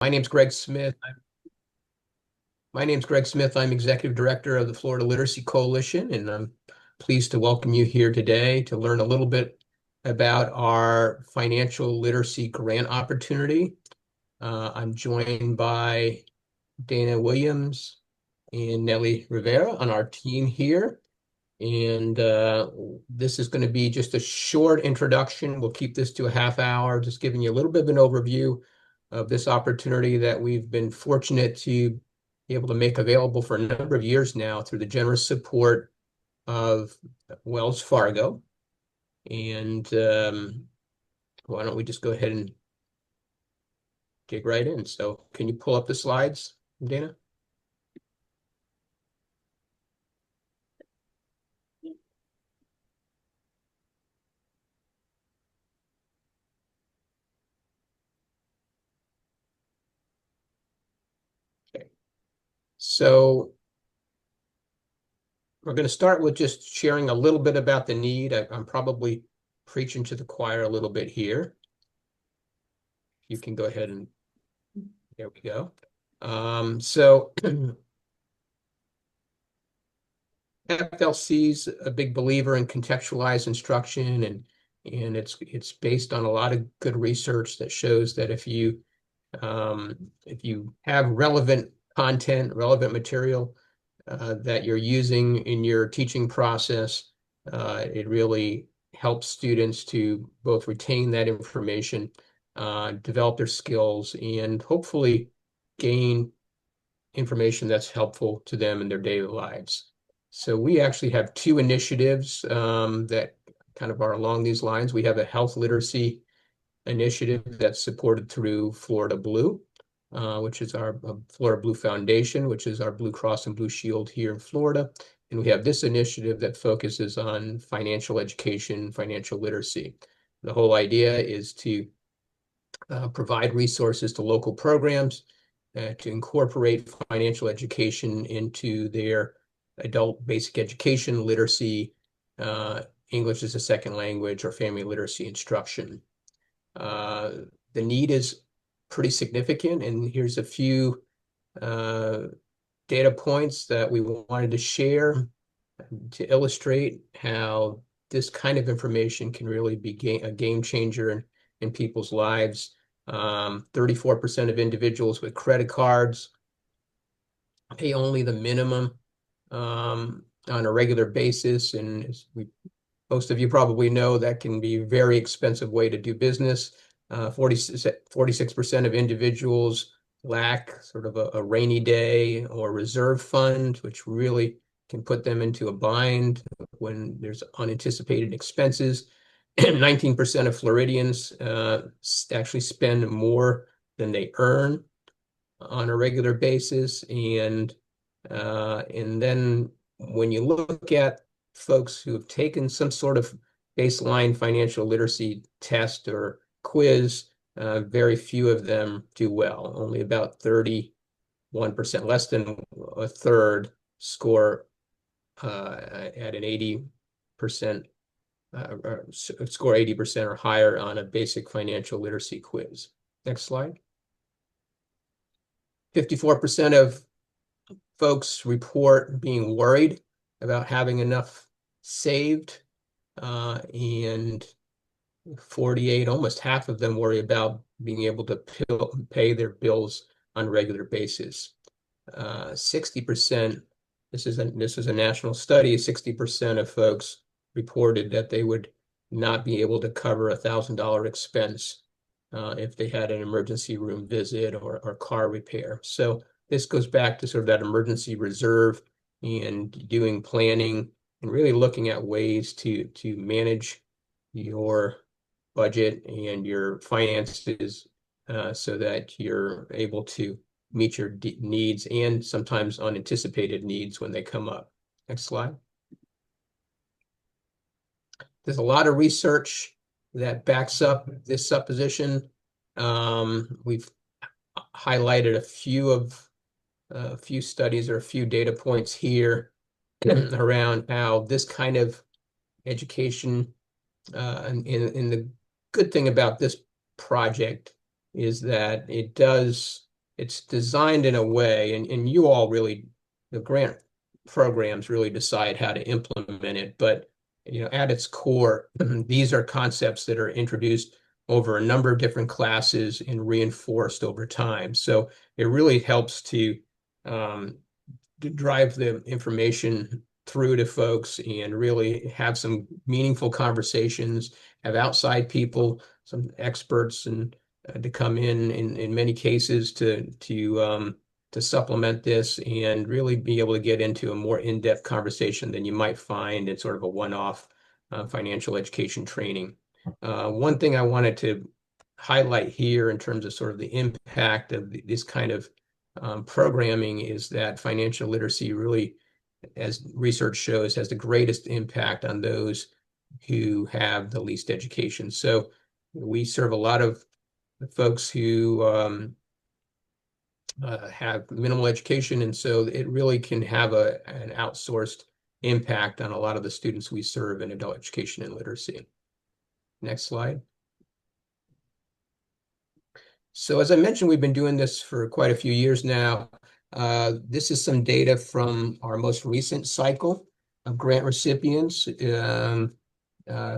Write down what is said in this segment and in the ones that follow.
My name's Greg Smith. My name's Greg Smith. I'm Executive Director of the Florida Literacy Coalition, and I'm pleased to welcome you here today to learn a little bit about our financial literacy grant opportunity. I'm joined by Dana Williams and Nellie Rivera on our team here. And this is going to be just a short introduction. We'll keep this to a half hour, just giving you a little bit of an overview of this opportunity that we've been fortunate to be able to make available for a number of years now through the generous support of Wells Fargo. And why don't we just go ahead and dig right in? So can you pull up the slides, Dana? Okay. So we're going to start with just sharing a little bit about the need. I'm probably preaching to the choir a little bit here. You can go ahead and there we go. So FLC's a big believer in contextualized instruction, and it's based on a lot of good research that shows that if you have relevant content, relevant material that you're using in your teaching process, it really helps students to both retain that information, develop their skills, and hopefully gain information that's helpful to them in their daily lives. So we actually have two initiatives that kind of are along these lines. We have a health literacy initiative that's supported through Florida Blue, which is our Florida Blue Foundation, which is our Blue Cross and Blue Shield here in Florida. And we have this initiative that focuses on financial education, financial literacy. The whole idea is to provide resources to local programs to incorporate financial education into their adult basic education, literacy, English as a second language, or family literacy instruction. The need is pretty significant, and here's a few data points that we wanted to share to illustrate how this kind of information can really be a game changer in people's lives. 34% of individuals with credit cards pay only the minimum on a regular basis, and as most of you probably know, that can be a very expensive way to do business. 46% of individuals lack sort of a rainy day or reserve fund, which really can put them into a bind when there's unanticipated expenses. 19% of Floridians actually spend more than they earn on a regular basis. And then when you look at folks who have taken some sort of baseline financial literacy test or quiz, very few of them do well. Only about 31%, less than a third, score at an 80%, score 80% or higher on a basic financial literacy quiz. Next slide. 54% of folks report being worried about having enough saved, and 48, almost half of them worry about being able to pay their bills on a regular basis. 60%, this is a national study, 60% of folks reported that they would not be able to cover $1,000 expense if they had an emergency room visit or car repair. So this goes back to sort of that emergency reserve and doing planning and really looking at ways to manage your budget and your finances so that you're able to meet your needs and sometimes unanticipated needs when they come up. Next slide. There's a lot of research that backs up this supposition. We've highlighted a few studies or a few data points here around how this kind of education, and the good thing about this project is that it does it's designed in a way, and you all really, the grant programs really decide how to implement it. But at its core, these are concepts that are introduced over a number of different classes and reinforced over time. So it really helps um, to drive the information through to folks and really have some meaningful conversations, have outside people, some experts, and to come in many cases to supplement this and really be able to get into a more in-depth conversation than you might find in sort of a one-off financial education training. One thing I wanted to highlight here in terms of sort of the impact of this kind of programming is that financial literacy really, as research shows, has the greatest impact on those who have the least education. So we serve a lot of folks who have minimal education, and so it really can have an outsourced impact on a lot of the students we serve in adult education and literacy. Next slide. So as I mentioned, we've been doing this for quite a few years now. This is some data from our most recent cycle of grant recipients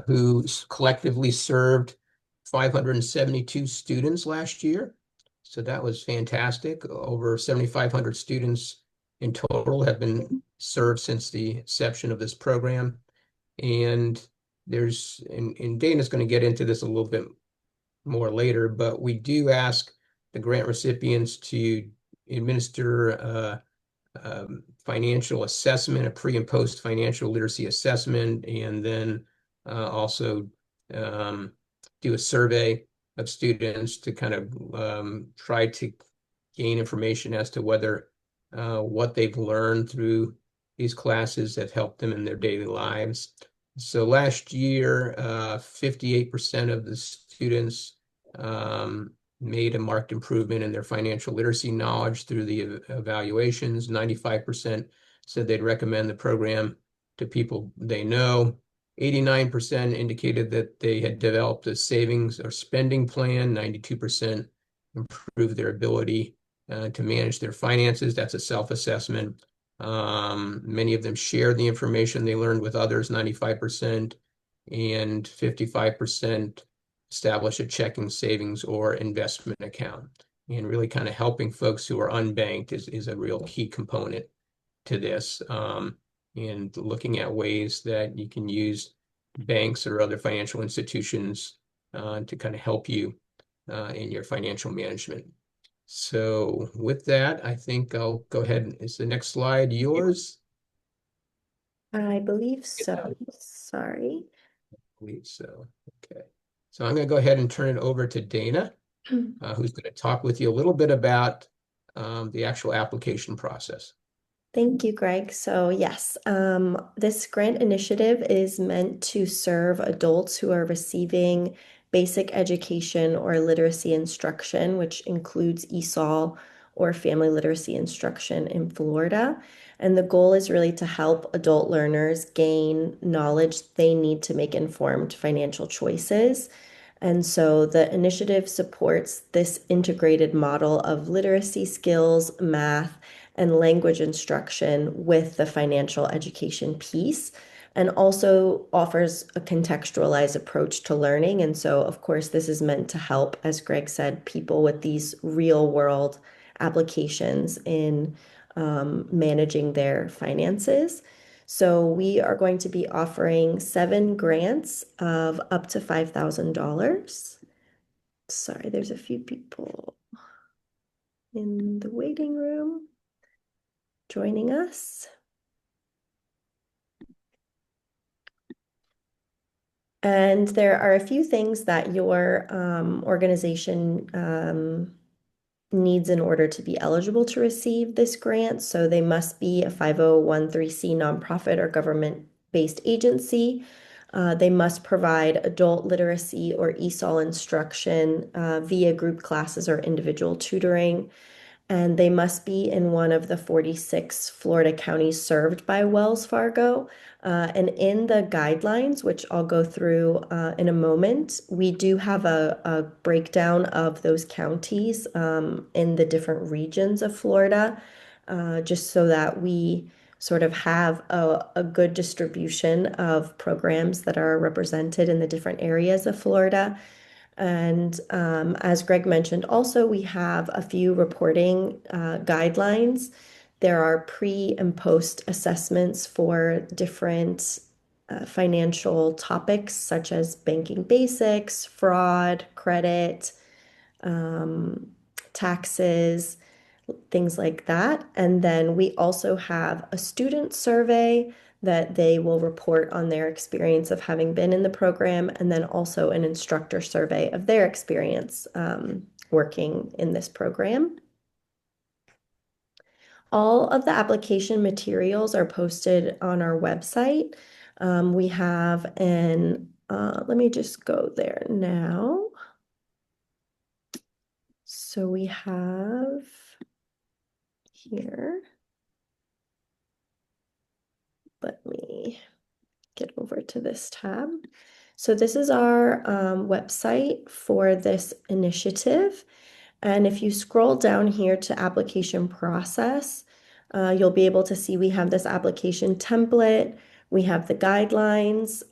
who collectively served 572 students last year. So that was fantastic. Over 7,500 students in total have been served since the inception of this program. And Dana's going to get into this a little bit more later, but we do ask the grant recipients to administer financial assessment, a pre and post financial literacy assessment, and then also do a survey of students to kind of try to gain information as to whether what they've learned through these classes have helped them in their daily lives. So last year, 58% of the students made a marked improvement in their financial literacy knowledge through the evaluations. 95% said they'd recommend the program to people they know. 89% indicated that they had developed a savings or spending plan. 92% improved their ability to manage their finances. That's a self-assessment. Many of them shared the information they learned with others, 95%, and 55% establish a checking, savings, or investment account. And really kind of helping folks who are unbanked is a real key component to this. And looking at ways that you can use banks or other financial institutions to kind of help you in your financial management. So with that, I think I'll go ahead. Is the next slide yours? I believe so. Sorry. I believe so. Okay. So I'm going to go ahead and turn it over to Dana, who's going to talk with you a little bit about the actual application process. Thank you, Greg. So, yes, this grant initiative is meant to serve adults who are receiving basic education or literacy instruction, which includes ESOL or family literacy instruction in Florida. And the goal is really to help adult learners gain knowledge they need to make informed financial choices. And so the initiative supports this integrated model of literacy skills, math, and language instruction with the financial education piece, and also offers a contextualized approach to learning. And so, of course, this is meant to help, as Greg said, people with these real world applications in managing their finances. So we are going to be offering 7 grants of up to $5,000. Sorry, there's a few people in the waiting room joining us. And there are a few things that your organization needs in order to be eligible to receive this grant. So they must be a 501(c) nonprofit or government-based agency. They must provide adult literacy or ESOL instruction via group classes or individual tutoring. and they must be in one of the 46 Florida counties served by Wells Fargo. And in the guidelines, which I'll go through in a moment, we do have a breakdown of those counties in the different regions of Florida, just so that we sort of have a good distribution of programs that are represented in the different areas of Florida. And as Greg mentioned, also we have a few reporting guidelines. There are pre and post assessments for different financial topics such as banking basics, fraud, credit, um, taxes, things like that. And then we also have a student survey that they will report on their experience of having been in the program, and then also an instructor survey of their experience working in this program. All of the application materials are posted on our website. We have let me just go there now. So we have here, let me get over to this tab. So this is our website for this initiative. And if you scroll down here to application process, you'll be able to see we have this application template. We have the guidelines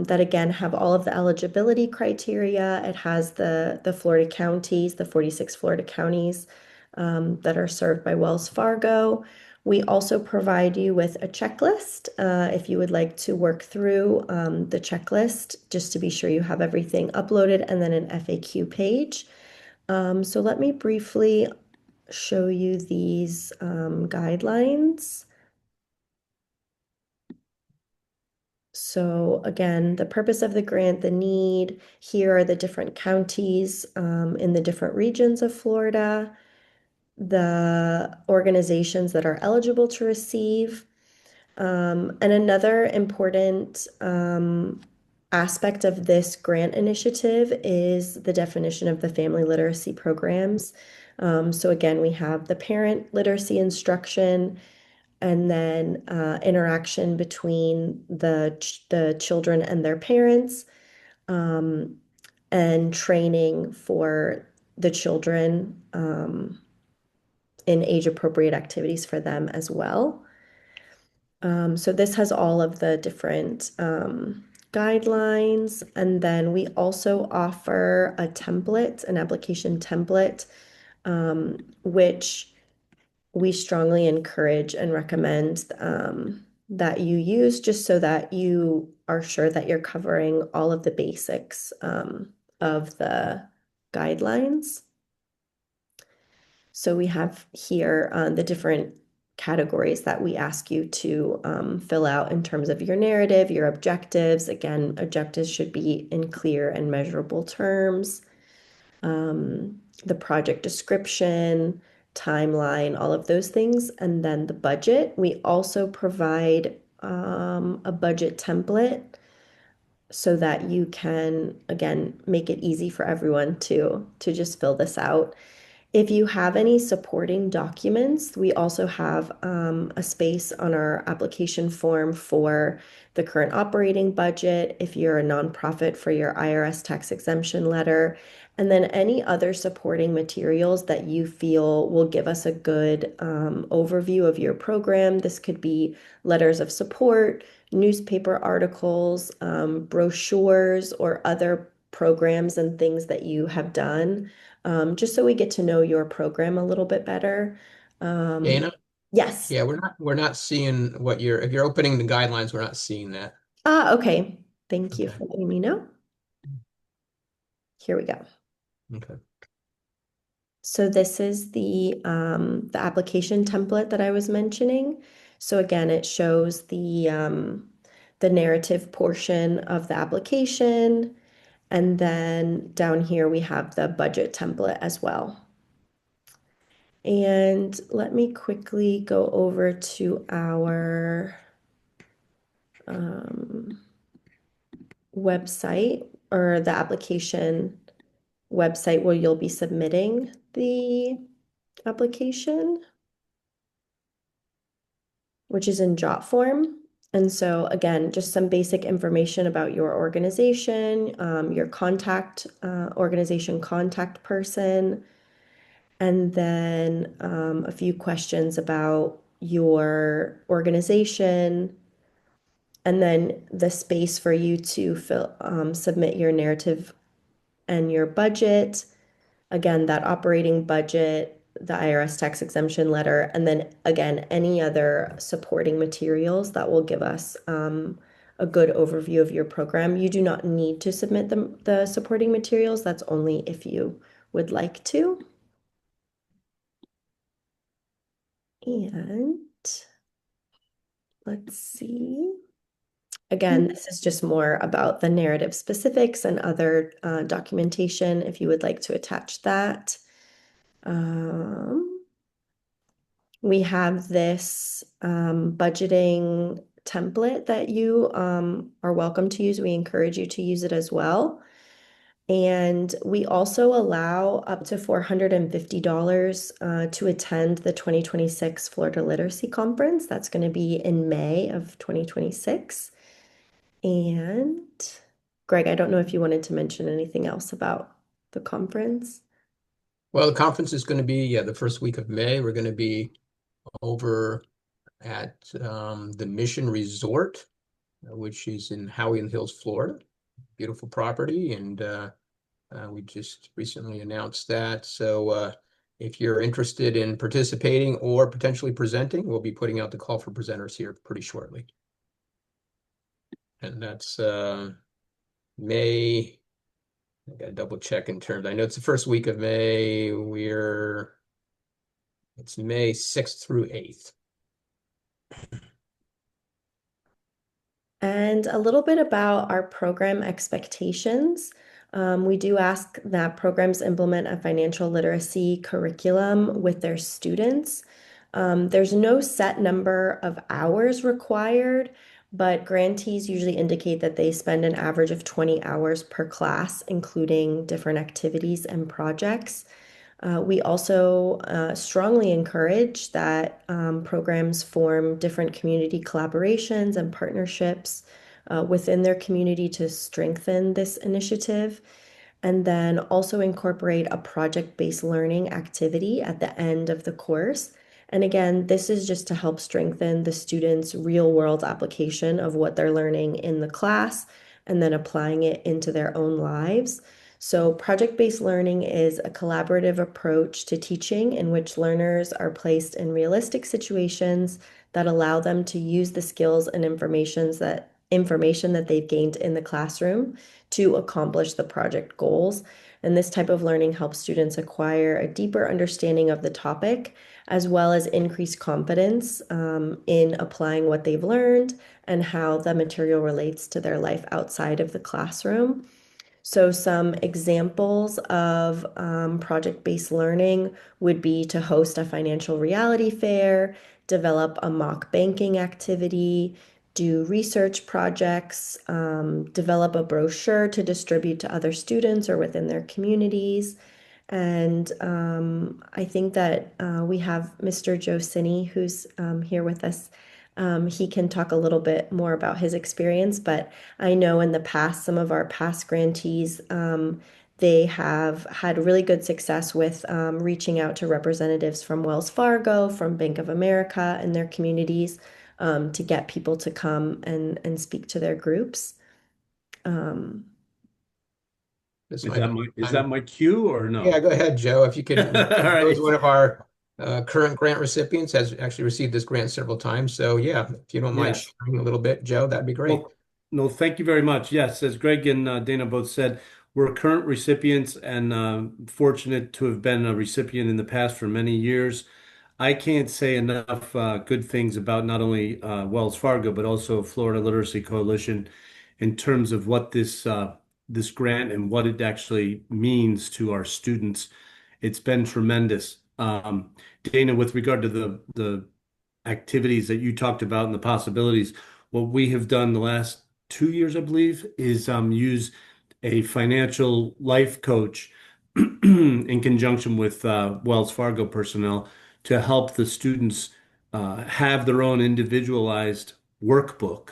that again have all of the eligibility criteria. It has the Florida counties, the 46 Florida counties that are served by Wells Fargo. We also provide you with a checklist if you would like to work through the checklist just to be sure you have everything uploaded, and then an FAQ page. So let me briefly show you these guidelines. So again, the purpose of the grant, the need, here are the different counties in the different regions of Florida, the organizations that are eligible to receive. And another important aspect of this grant initiative is the definition of the family literacy programs. So again, we have the parent literacy instruction, and then interaction between the children and their parents, um, and training for the children in age-appropriate activities for them as well. So this has all of the different guidelines, and then we also offer a template, an application template, which we strongly encourage and recommend that you use just so that you are sure that you're covering all of the basics of the guidelines. So we have here the different categories that we ask you to fill out in terms of your narrative, your objectives. Again, objectives should be in clear and measurable terms. The project description, timeline, all of those things. And then the budget. We also provide a budget template so that you can, again, make it easy for everyone to just fill this out. If you have any supporting documents, we also have a space on our application form for the current operating budget, if you're a nonprofit, for your IRS tax exemption letter, and then any other supporting materials that you feel will give us a good overview of your program. This could be letters of support, newspaper articles, brochures, or other programs and things that you have done, just so we get to know your program a little bit better. Um, Dana? yes. Yeah, we're not seeing what you're, if you're opening the guidelines, we're not seeing that. Ah, okay. Thank you Okay. for letting me know. Here we go. Okay. So this is the application template that I was mentioning. So again, it shows the narrative portion of the application, and then down here we have the budget template as well. And let me quickly go over to our um, website, or the application website where you'll be submitting the application, which is in jot form. And so again, just some basic information about your organization, your organization contact person, and then a few questions about your organization, and then the space for you to submit your narrative and your budget. Again, that operating budget, the IRS tax exemption letter, and then again, any other supporting materials that will give us a good overview of your program. You do not need to submit the supporting materials. That's only if you would like to. And let's see. Again, this is just more about the narrative specifics and other documentation if you would like to attach that. Um, we have this budgeting template that you are welcome to use. We encourage you to use it as well. And we also allow up to $450 to attend the 2026 Florida Literacy Conference. That's going to be in May of 2026. And Greg, I don't know if you wanted to mention anything else about the conference. Well, the conference is going to be, yeah, the first week of May. We're going to be over at the Mission Resort, which is in Howland Hills, Florida. Beautiful property, and we just recently announced that. So if you're interested in participating or potentially presenting, we'll be putting out the call for presenters here pretty shortly. And that's May. I got to double check in terms. I know it's the first week of May. It's May 6th through 8th. And a little bit about our program expectations. We do ask that programs implement a financial literacy curriculum with their students. There's no set number of hours required, but grantees usually indicate that they spend an average of 20 hours per class, including different activities and projects. We also strongly encourage that programs form different community collaborations and partnerships within their community to strengthen this initiative, and then also incorporate a project-based learning activity at the end of the course. And again, this is just to help strengthen the students' real-world application of what they're learning in the class and then applying it into their own lives. So, project-based learning is a collaborative approach to teaching in which learners are placed in realistic situations that allow them to use the skills and information that they've gained in the classroom to accomplish the project goals. And this type of learning helps students acquire a deeper understanding of the topic, as well as increase confidence in applying what they've learned and how the material relates to their life outside of the classroom. So, some examples of project-based learning would be to host a financial reality fair, develop a mock banking activity, do research projects, develop a brochure to distribute to other students or within their communities. And I think that we have Mr. Joe Cini, who's here with us. He can talk a little bit more about his experience, but I know in the past, some of our past grantees, they have had really good success with reaching out to representatives from Wells Fargo, from Bank of America, and their communities to get people to come and speak to their groups. Um, This Is might that be is time. that my cue or Yeah, no? go ahead, Joe. If you All could, Joe's right. one of our current grant recipients, has actually received this grant several times. So yeah, if you don't mind Yes. sharing a little bit, Joe, that'd be great. Well, no, thank you very much. Yes, as Greg and Dana both said, we're current recipients and fortunate to have been a recipient in the past for many years. I can't say enough good things about not only Wells Fargo, but also Florida Literacy Coalition in terms of what this grant and what it actually means to our students. It's been tremendous. Dana, with regard to the activities that you talked about and the possibilities, what we have done the last 2 years, I believe, is use a financial life coach in conjunction with Wells Fargo personnel to help the students have their own individualized workbook.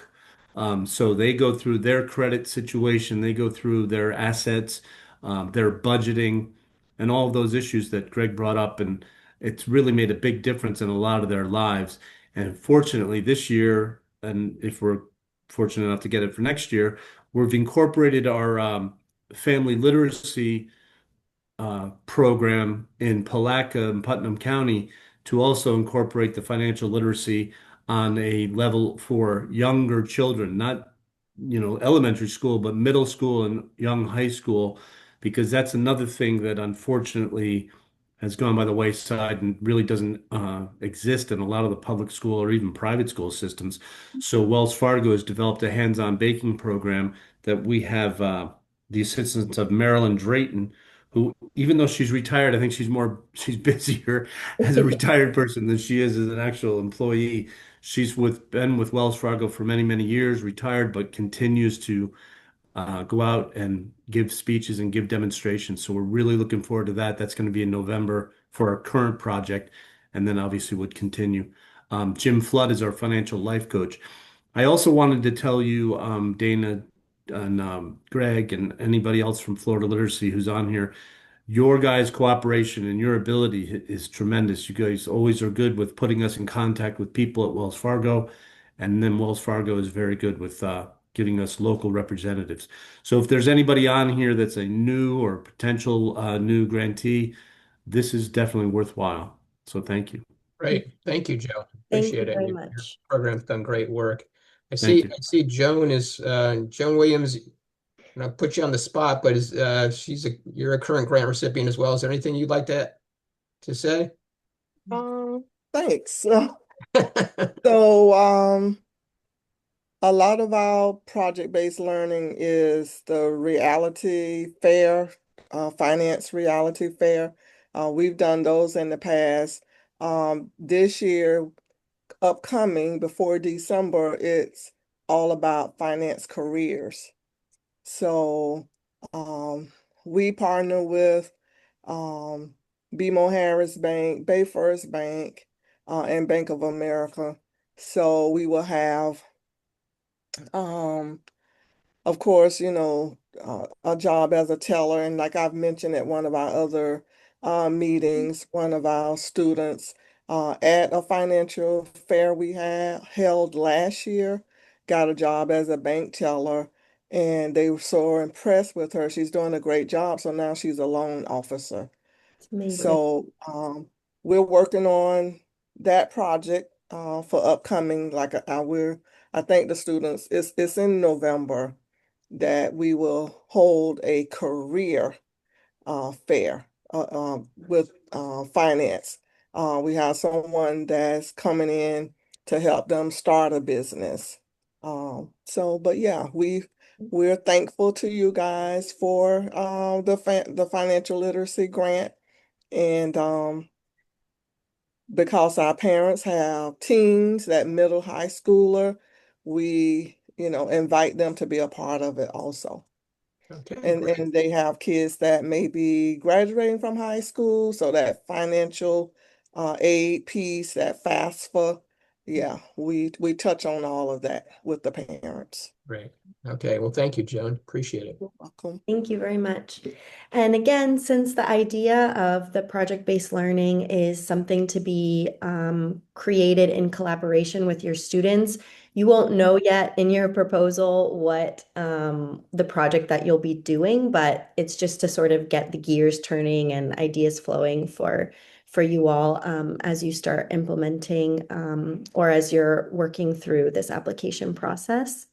So they go through their credit situation, they go through their assets, their budgeting, and all of those issues that Greg brought up. And it's really made a big difference in a lot of their lives. And fortunately, this year, and if we're fortunate enough to get it for next year, we've incorporated our family literacy program in Palaca and Putnam County to also incorporate the financial literacy on a level for younger children, not, elementary school, but middle school and young high school, because that's another thing that unfortunately has gone by the wayside and really doesn't exist in a lot of the public school or even private school systems. So Wells Fargo has developed a hands-on baking program that we have the assistance of Marilyn Drayton, who, even though she's retired, I think she's busier as a retired person than she is as an actual employee. She's been with Wells Fargo for many, many years, retired, but continues to go out and give speeches and give demonstrations. So we're really looking forward to that. That's going to be in November for our current project, and then obviously would continue. Jim Flood is our financial life coach. I also wanted to tell you, Dana and Greg and anybody else from Florida Literacy who's on here, your guys' cooperation and your ability is tremendous. You guys always are good with putting us in contact with people at Wells Fargo, and then Wells Fargo is very good with giving us local representatives. So if there's anybody on here that's a new or potential new grantee, this is definitely worthwhile. So thank you. Great. Thank you, Joe. Thank you Appreciate it. very Your much. program's done great work. I Thank see you. I see Joan Williams, and I'll put you on the spot, but you're a current grant recipient as well. Is there anything you'd like to say? Thanks. So, a lot of our project-based learning is the reality fair, finance reality fair. We've done those in the past. This year, upcoming before December, it's all about finance careers. So, um, we partner with um, BMO Harris Bank, Bayfirst Bank, and Bank of America. So we will have, um, of course, a job as a teller. And like I've mentioned at one of our other meetings, one of our students at a financial fair we had held last year got a job as a bank teller. And they were so impressed with her. She's doing a great job. So now she's a loan officer. It's amazing. So we're working on that project for upcoming, like I think the students, it's in November that we will hold a career fair with finance. We have someone that's coming in to help them start a business. But yeah, we're thankful to you guys for the financial literacy grant. And because our parents have teens, that middle high schooler, we, invite them to be a part of it also. Okay, And great. and they have kids that may be graduating from high school, so that financial aid piece, that FAFSA, yeah, we touch on all of that with the parents. Great. Okay. Well, thank you, Joan. Appreciate it. You're welcome. Thank you very much. And again, since the idea of the project-based learning is something to be created in collaboration with your students, you won't know yet in your proposal what the project that you'll be doing, but it's just to sort of get the gears turning and ideas flowing for you all as you start implementing or as you're working through this application process.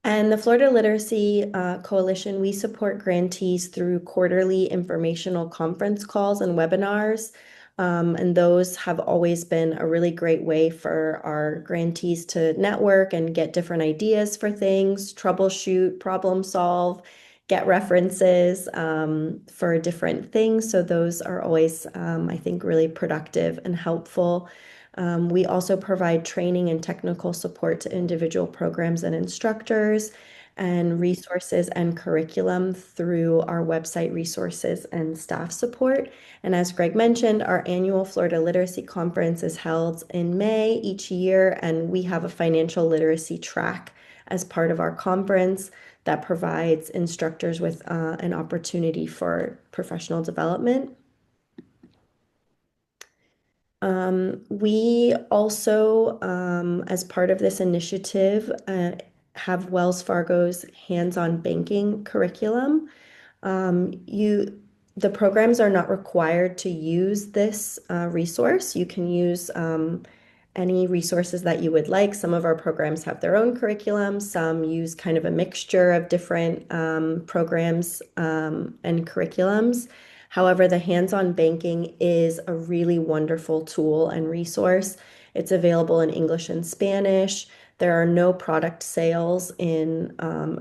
And the Florida Literacy Coalition, we support grantees through quarterly informational conference calls and webinars. And those have always been a really great way for our grantees to network and get different ideas for things, troubleshoot, problem solve, get references for different things. So those are always, I think, really productive and helpful. We also provide training and technical support to individual programs and instructors. and resources and curriculum through our website resources and staff support. And as Greg mentioned, our annual Florida Literacy Conference is held in May each year, and we have a financial literacy track as part of our conference that provides instructors with an opportunity for professional development. We also, as part of this initiative, have Wells Fargo's hands-on banking curriculum. The programs are not required to use this resource. You can use any resources that you would like. Some of our programs have their own curriculum. Some use kind of a mixture of different programs and curriculums. However, the hands-on banking is a really wonderful tool and resource. It's available in English and Spanish. There are no product sales in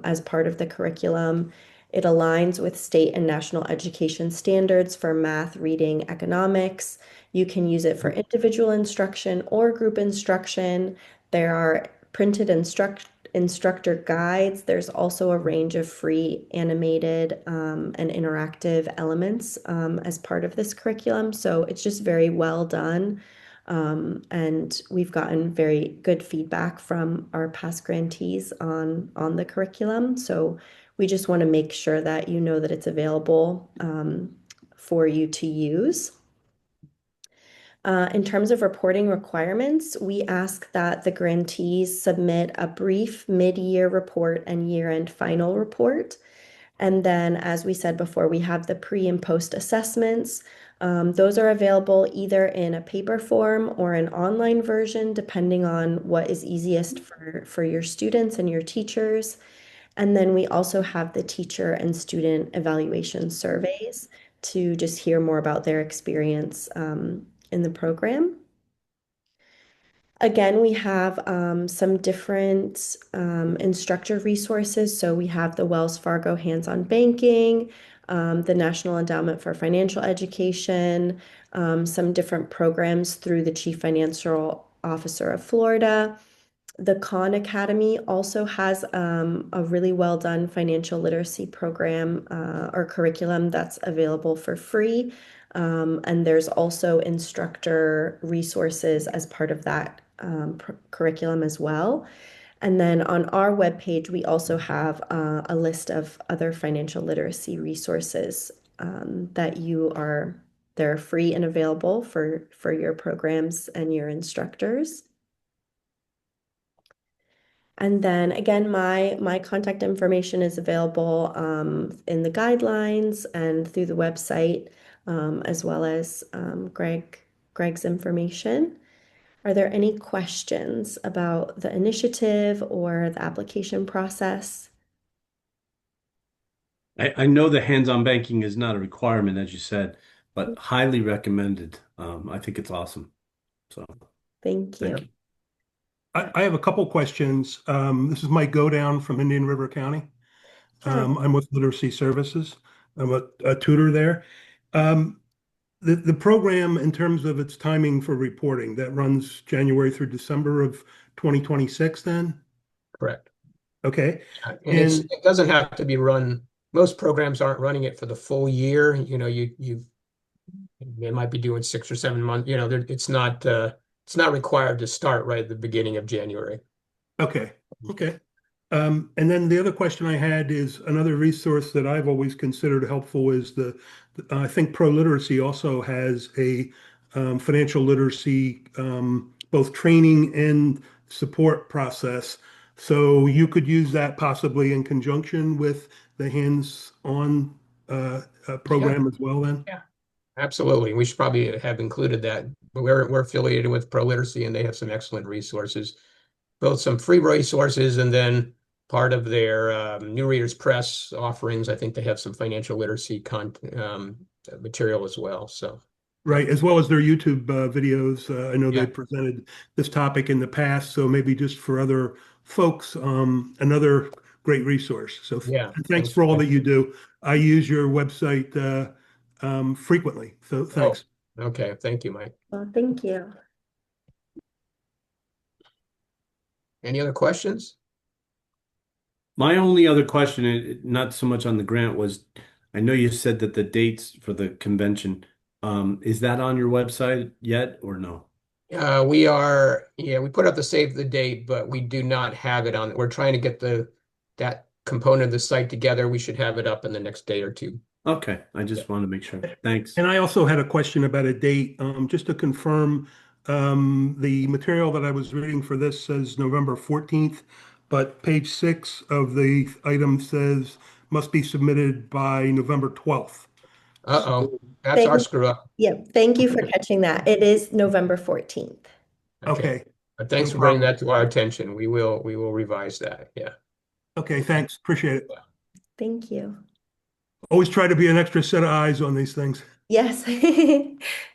as part of the curriculum. It aligns with state and national education standards for math, reading, economics. You can use it for individual instruction or group instruction. There are printed instructor guides. There's also a range of free animated and interactive elements as part of this curriculum. So it's just very well done. And we've gotten very good feedback from our past grantees on the curriculum. So we just want to make sure that you know that it's available for you to use. In terms of reporting requirements, we ask that the grantees submit a brief mid-year report and year-end final report. And then, as we said before, we have the pre and post assessments. Those are available either in a paper form or an online version, depending on what is easiest for your students and your teachers. And then we also have the teacher and student evaluation surveys to just hear more about their experience in the program. Again, we have some different instructor resources. So we have the Wells Fargo Hands-on Banking, the National Endowment for Financial Education, some different programs through the Chief Financial Officer of Florida. The Khan Academy also has a really well done financial literacy program or curriculum that's available for free. And there's also instructor resources as part of that curriculum as well. And then on our webpage, we also have a list of other financial literacy resources they're free and available for your programs and your instructors. And then again, my contact information is available in the guidelines and through the website, as well as Greg's information. Are there any questions about the initiative or the application process? I know the hands-on banking is not a requirement, as you said, but highly recommended. I think it's awesome. So Thank you. thank you. I have a couple questions. This is Mike Godown from Indian River County. Hi. I'm with Literacy Services. I'm a tutor there. The program, in terms of its timing for reporting, that runs January through December of 2026 then? Correct. Okay. And And it doesn't have to be run. Most programs aren't running it for the full year. You know, they might be doing 6 or 7 months. You know, it's not required to start right at the beginning of January. okay. Okay. And then the other question I had is another resource that I've always considered helpful is I think Pro Literacy also has a financial literacy both training and support process. So you could use that possibly in conjunction with the hands-on Yeah, program as well then? yeah, absolutely. We should probably have included that. But we're affiliated with Pro Literacy, and they have some excellent resources, both some free resources and then part of their New Readers Press offerings. I think they have some financial literacy material as well. So, Right, as well as their YouTube videos. I know yeah, they've presented this topic in the past, so maybe just for other folks, another great resource. So yeah. thanks Thanks. for all that you do. I use your website frequently, so Oh, thanks. okay. Thank you, Mike. Well, thank you. Any other questions? My only other question, not so much on the grant, was I know you said that the dates for the convention, is that on your website yet or no? We put up the save the date, but we do not have it on. We're trying to get that component of the site together. We should have it up in the next day or two. Okay, I just wanted to make sure. Thanks. And I also had a question about a date, just to confirm, the material that I was reading for this says November 14th, but page 6 of the item says must be submitted by November 12th. Uh-oh, So, that's our Thank, screw up. yeah, thank you for catching that. It is November 14th. Okay. okay, But no thanks for bringing problem. that to our attention. We will revise that. Yeah. Okay, thanks. Appreciate it. Thank you. Always try to be an extra set of eyes on these things. Yes.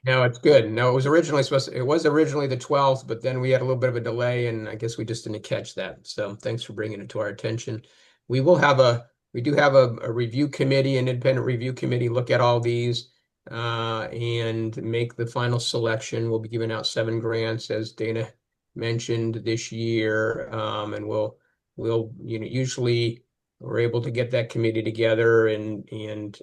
No, it's good. No, it was originally the 12th, but then we had a little bit of a delay and I guess we just didn't catch that. So thanks for bringing it to our attention. We do have a review committee, an independent review committee, look at all these and make the final selection. We'll be giving out 7 grants, as Dana mentioned, this year. And usually we're able to get that committee together and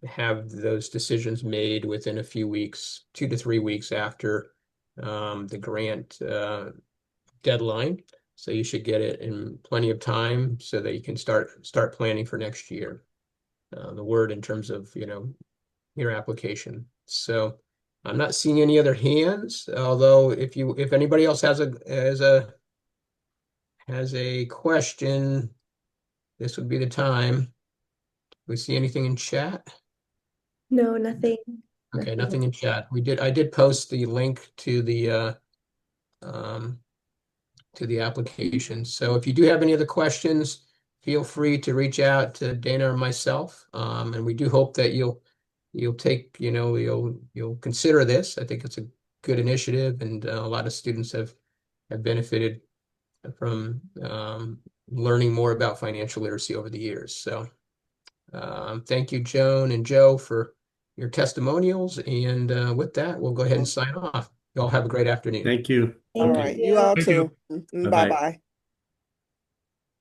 have those decisions made within a few weeks, 2 to 3 weeks after the grant deadline. So you should get it in plenty of time so that you can start planning for next year. The word in terms of, your application. So I'm not seeing any other hands, although if anybody else has a question, this would be the time. We see anything in chat? No, nothing. Okay, Nothing. nothing in chat. I did post the link um, to the application. So if you do have any other questions, feel free to reach out to Dana or myself. And we do hope that you'll take, you'll consider this. I think it's a good initiative, and a lot of students have benefited from learning more about financial literacy over the years. So thank you, Joan and Joe, for your testimonials. And with that, we'll go ahead and sign off. You all have a great afternoon. Thank you. All Thank Okay. right, you all you. Thank you. too. Bye-bye. Bye-bye.